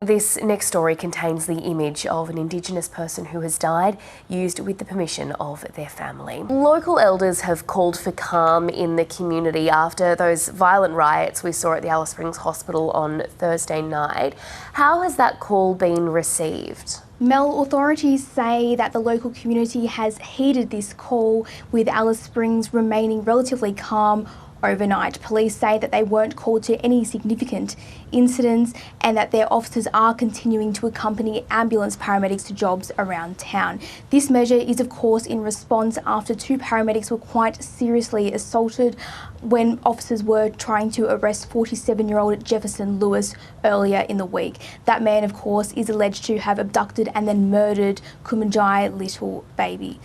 This next story contains the image of an Indigenous person who has died, used with the permission of their family. Local elders have called for calm in the community after those violent riots we saw at the Alice Springs Hospital on Thursday night. How has that call been received? Mel, authorities say that the local community has heeded this call, with Alice Springs remaining relatively calm overnight. Police say that they weren't called to any significant incidents and that their officers are continuing to accompany ambulance paramedics to jobs around town. This measure is of course in response after two paramedics were quite seriously assaulted when officers were trying to arrest 47-year-old Jefferson Lewis earlier in the week. That man of course is alleged to have abducted and then murdered Kumanjayi Little Baby.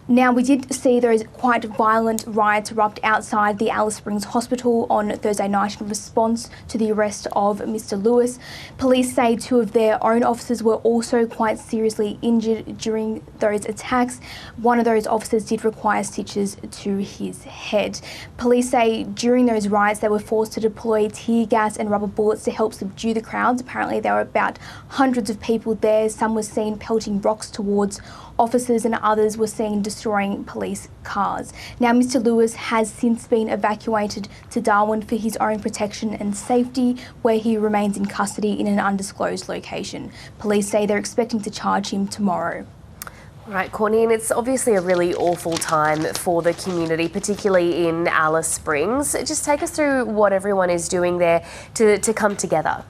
Now, we did see those quite violent riots erupt outside the Alice Springs Hospital on Thursday night in response to the arrest of Mr. Lewis. Police say two of their own officers were also quite seriously injured during those attacks. One of those officers did require stitches to his head. Police say during those riots they were forced to deploy tear gas and rubber bullets to help subdue the crowds. Apparently there were about hundreds of people there. Some were seen pelting rocks towards officers and others were seen destroying police cars. Now, Mr. Lewis has since been evacuated to Darwin for his own protection and safety, where he remains in custody in an undisclosed location. Police say they're expecting to charge him tomorrow. All right, Courtney, and it's obviously a really awful time for the community, particularly in Alice Springs. Just take us through what everyone is doing there to come together.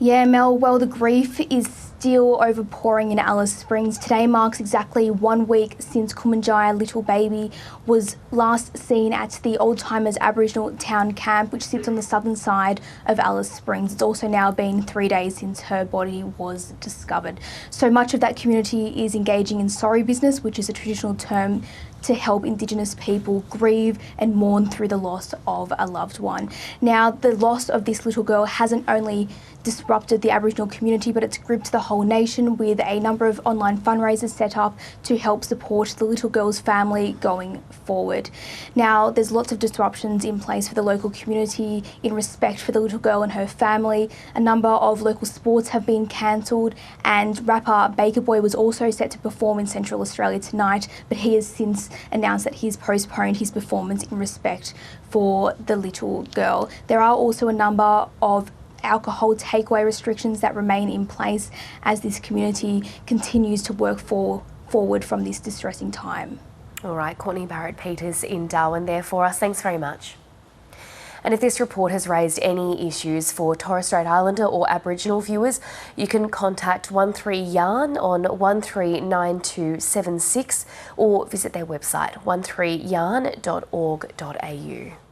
Yeah, Mel, well, the grief is still overpouring in Alice Springs. Today marks exactly 1 week since Kumanjayi Little Baby was last seen at the Old Timers Aboriginal Town Camp, which sits on the southern side of Alice Springs. It's also now been 3 days since her body was discovered. So much of that community is engaging in sorry business, which is a traditional term to help Indigenous people grieve and mourn through the loss of a loved one. Now, the loss of this little girl hasn't only disrupted the Aboriginal community, but it's gripped the whole nation, with a number of online fundraisers set up to help support the little girl's family going forward. Now, there's lots of disruptions in place for the local community in respect for the little girl and her family. A number of local sports have been cancelled, and rapper Baker Boy was also set to perform in Central Australia tonight, but he has since announced that he's postponed his performance in respect for the little girl. There are also a number of alcohol takeaway restrictions that remain in place as this community continues to work forward from this distressing time. All right, Courtney Barrett-Peters in Darwin there for us. Thanks very much. And if this report has raised any issues for Torres Strait Islander or Aboriginal viewers, you can contact 13YARN on 139276 or visit their website 13yarn.org.au.